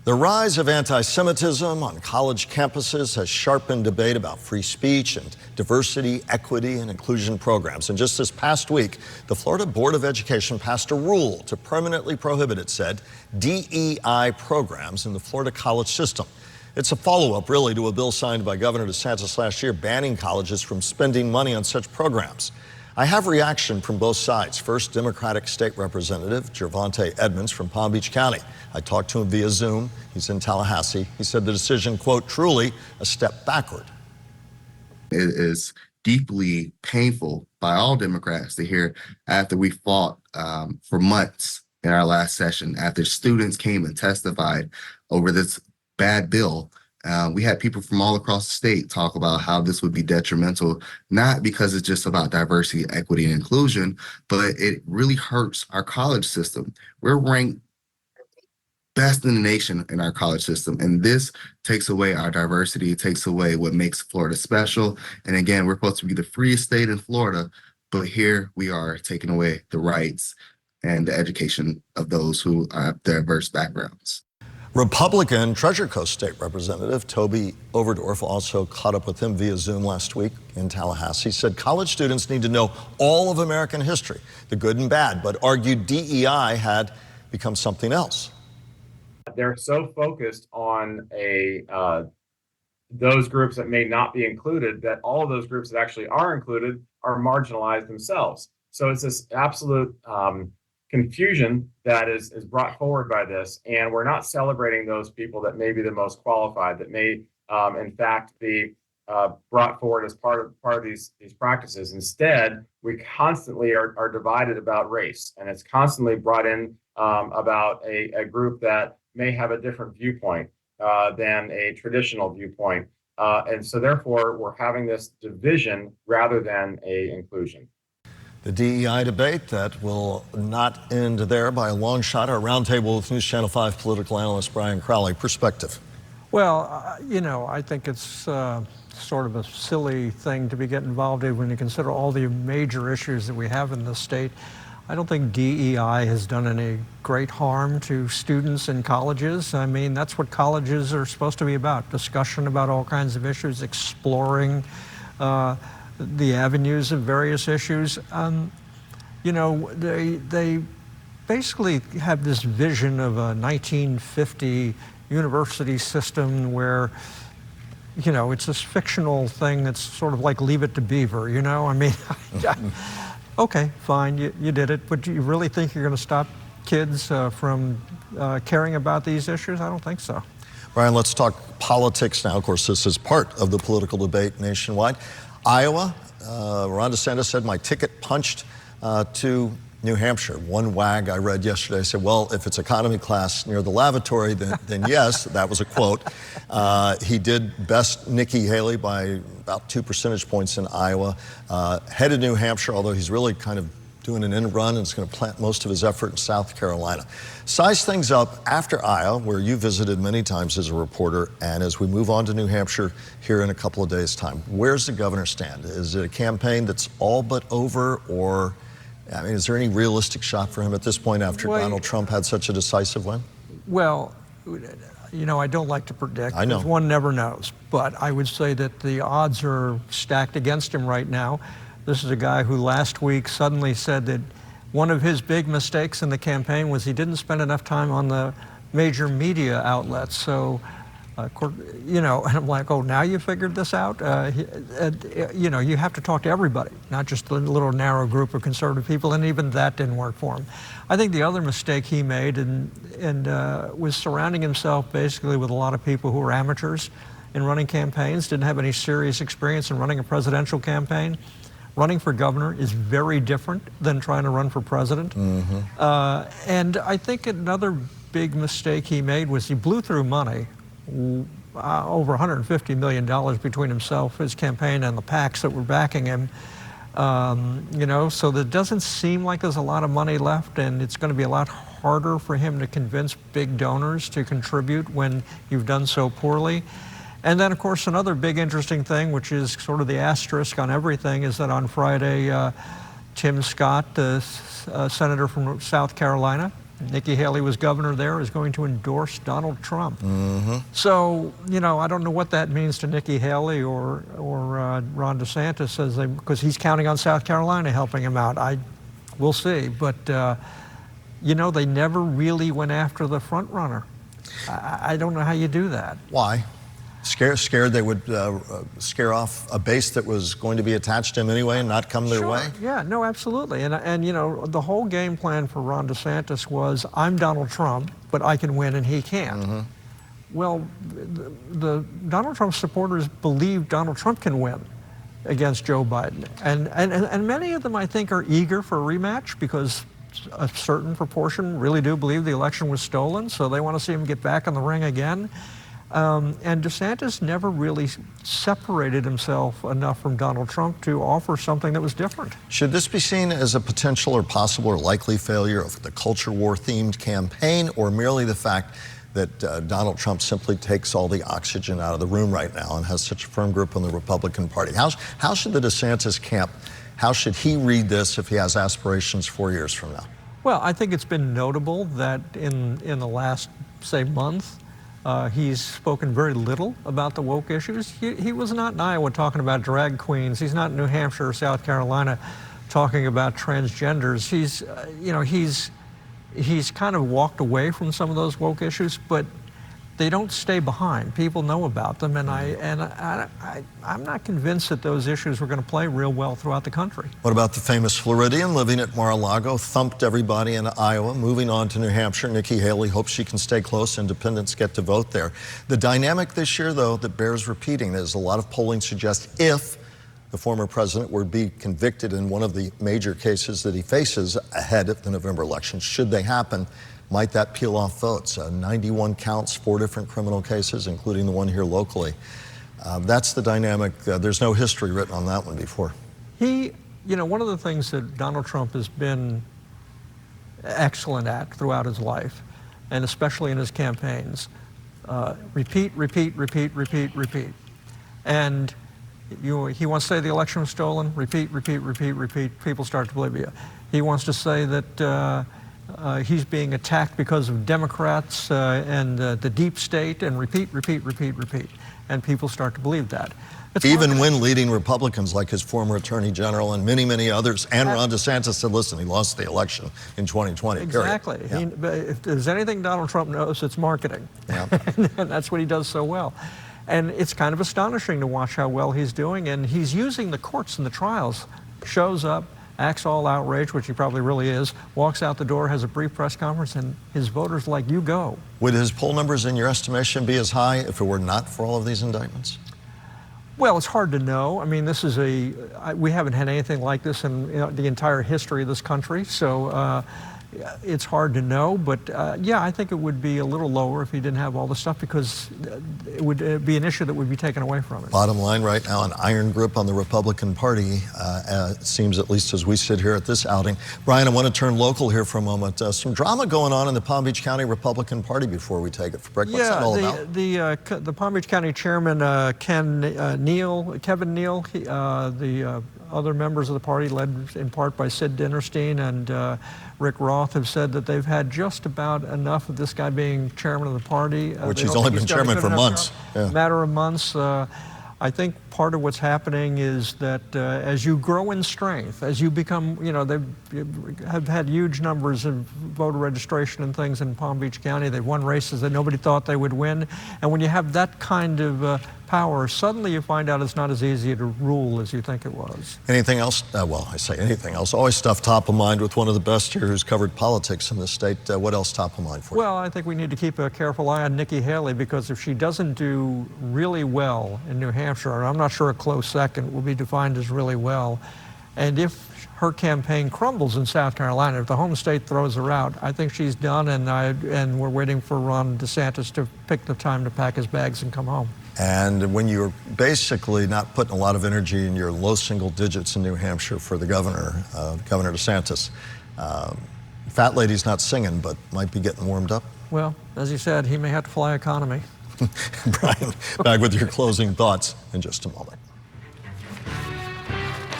The rise of anti-Semitism on college campuses has sharpened debate about free speech and diversity, equity, and inclusion programs. And just this past week, the Florida Board of Education passed a rule to permanently prohibit, it said, DEI programs in the Florida college system. It's a follow-up, really, to a bill signed by Governor DeSantis last year banning colleges from spending money on such programs. I have reaction from both sides. First, Democratic State Representative Jervonte Edmonds from Palm Beach County. I talked to him via Zoom. He's in Tallahassee. He said the decision, quote, truly a step backward. It is deeply painful by all Democrats to hear after we fought for months in our last session, after students came and testified over this bad bill. We had people from all across the state talk about how this would be detrimental, not because it's just about diversity, equity, and inclusion, but it really hurts our college system. We're ranked best in the nation in our college system, and this takes away our diversity, it takes away what makes Florida special. And again, we're supposed to be the freest state in Florida, but here we are taking away the rights and the education of those who have diverse backgrounds. Republican Treasure Coast State Representative Toby Overdorf also caught up with him via Zoom last week in Tallahassee. He said college students need to know all of American history, the good and bad, but argued DEI had become something else. They're so focused on those groups that may not be included that all of those groups that actually are included are marginalized themselves. So it's this absolute confusion that is brought forward by this, and we're not celebrating those people that may be the most qualified, that may in fact be brought forward as part of these practices. Instead, we constantly are divided about race, and it's constantly brought in about a group that may have a different viewpoint than a traditional viewpoint, and so therefore we're having this division rather than a inclusion. The DEI debate that will not end there by a long shot. Our roundtable with News Channel 5 political analyst Brian Crowley. Perspective. Well, you know, I think it's sort of a silly thing to be getting involved in when you consider all the major issues that we have in this state. I don't think DEI has done any great harm to students in colleges. I mean, that's what colleges are supposed to be about, discussion about all kinds of issues, exploring the avenues of various issues. You know, they basically have this vision of a 1950 university system where, you know, it's this fictional thing that's sort of like Leave It to Beaver, you know? I mean, okay, fine, you did it, but do you really think you're going to stop kids from caring about these issues? I don't think so. Brian, let's talk politics now. Of course, this is part of the political debate nationwide. Iowa, Ron DeSantis said, my ticket punched to New Hampshire. One wag I read yesterday said, well, if it's economy class near the lavatory, then yes, that was a quote. He did best Nikki Haley by about 2 percentage points in Iowa. Headed New Hampshire, although he's really kind of doing an end run and is going to plant most of his effort in South Carolina. Size things up after Iowa, where you visited many times as a reporter, and as we move on to New Hampshire here in a couple of days' time. Where's the governor stand? Is it a campaign that's all but over, or I mean, is there any realistic shot for him at this point after Donald Trump had such a decisive win? Well, you know, I don't like to predict. I know. Because one never knows. But I would say that the odds are stacked against him right now. This is a guy who last week suddenly said that one of his big mistakes in the campaign was he didn't spend enough time on the major media outlets. So, you know, and I'm like, oh, now you figured this out? You know, you have to talk to everybody, not just a little narrow group of conservative people, and even that didn't work for him. I think the other mistake he made was surrounding himself basically with a lot of people who were amateurs in running campaigns, didn't have any serious experience in running a presidential campaign. Running for governor is very different than trying to run for president. Mm-hmm. And I think another big mistake he made was he blew through money, over $150 million between himself, his campaign, and the PACs that were backing him. You know, so there doesn't seem like there's a lot of money left, and it's going to be a lot harder for him to convince big donors to contribute when you've done so poorly. And then, of course, another big interesting thing, which is sort of the asterisk on everything, is that on Friday, Tim Scott, the senator from South Carolina, Nikki Haley was governor there, is going to endorse Donald Trump. So, you know, I don't know what that means to Nikki Haley or Ron DeSantis, because he's counting on South Carolina helping him out. We'll see. But, you know, they never really went after the front runner. I don't know how you do that. Why? Scared they would scare off a base that was going to be attached to him anyway and not come their way? Yeah, no, absolutely. And you know, the whole game plan for Ron DeSantis was, I'm Donald Trump, but I can win and he can't. Well, the Donald Trump supporters believe Donald Trump can win against Joe Biden. And many of them, I think, are eager for a rematch because a certain proportion really do believe the election was stolen, so they want to see him get back in the ring again. And DeSantis never really separated himself enough from Donald Trump to offer something that was different. Should this be seen as a potential or possible or likely failure of the culture war-themed campaign, or merely the fact that Donald Trump simply takes all the oxygen out of the room right now and has such a firm grip on the Republican Party? How should the DeSantis camp, how should he read this if he has aspirations 4 years from now? Well, I think it's been notable that in the last, say, month, he's spoken very little about the woke issues. He was not in Iowa talking about drag queens. He's not in New Hampshire or South Carolina talking about transgenders. He's, you know, he's kind of walked away from some of those woke issues, but they don't stay behind. People know about them, and I'm not convinced that those issues were going to play real well throughout the country. What about the famous Floridian living at Mar-a-Lago, thumped everybody in Iowa, moving on to New Hampshire? Nikki Haley hopes she can stay close. Independents get to vote there. The dynamic this year, though, that bears repeating is a lot of polling suggests if the former president were to be convicted in one of the major cases that he faces ahead of the November election, should they happen, might that peel off votes? 91 counts, 4 different criminal cases, including the one here locally. That's the dynamic. There's no history written on that one before. You know, one of the things that Donald Trump has been excellent at throughout his life, and especially in his campaigns, repeat. And he wants to say the election was stolen, repeat. People start to believe you. He wants to say that he's being attacked because of Democrats and the deep state, and repeat. And people start to believe that. Even when leading Republicans like his former Attorney General and many others, and Ron DeSantis said, listen, he lost the election in 2020. Exactly. Yeah. If there's anything Donald Trump knows, it's marketing. Yeah. And that's what he does so well. And it's kind of astonishing to watch how well he's doing. And he's using the courts and the trials, shows up, acts all outraged, which he probably really is, walks out the door, has a brief press conference, and his voters like, you go. Would his poll numbers, in your estimation, be as high if it were not for all of these indictments? Well, it's hard to know. I mean, this is we haven't had anything like this in the entire history of this country, so it's hard to know. But yeah, I think it would be a little lower if he didn't have all the stuff, because it would be an issue that would be taken away from it. Bottom line right now, an iron grip on the Republican Party, it seems, at least as we sit here at this outing. Brian, I want to turn local here for a moment. Some drama going on in the Palm Beach County Republican Party before we take it for break. What's that all about? The Palm Beach County Chairman, Kevin Neal, the other members of the party, led in part by Sid Dinerstein and Rick Roth, have said that they've had just about enough of this guy being chairman of the party. Which he's only been chairman for months. Yeah. Matter of months. I think part of what's happening is that as you grow in strength, as you become, they have had huge numbers of voter registration and things in Palm Beach County. They've won races that nobody thought they would win. And when you have that kind of power, suddenly you find out it's not as easy to rule as you think it was. Anything else? Well, I say anything else. Always stuff top of mind with one of the best here who's covered politics in this state. What else top of mind for you? Well, I think we need to keep a careful eye on Nikki Haley, because if she doesn't do really well in New Hampshire, and I'm not sure a close second will be defined as really well, and if her campaign crumbles in South Carolina, if the home state throws her out, I think she's done, and we're waiting for Ron DeSantis to pick the time to pack his bags and come home. And when you're basically not putting a lot of energy in your low single digits in New Hampshire for the governor, Governor DeSantis, fat lady's not singing, but might be getting warmed up. Well, as you said, he may have to fly economy. Brian, back with your closing thoughts in just a moment.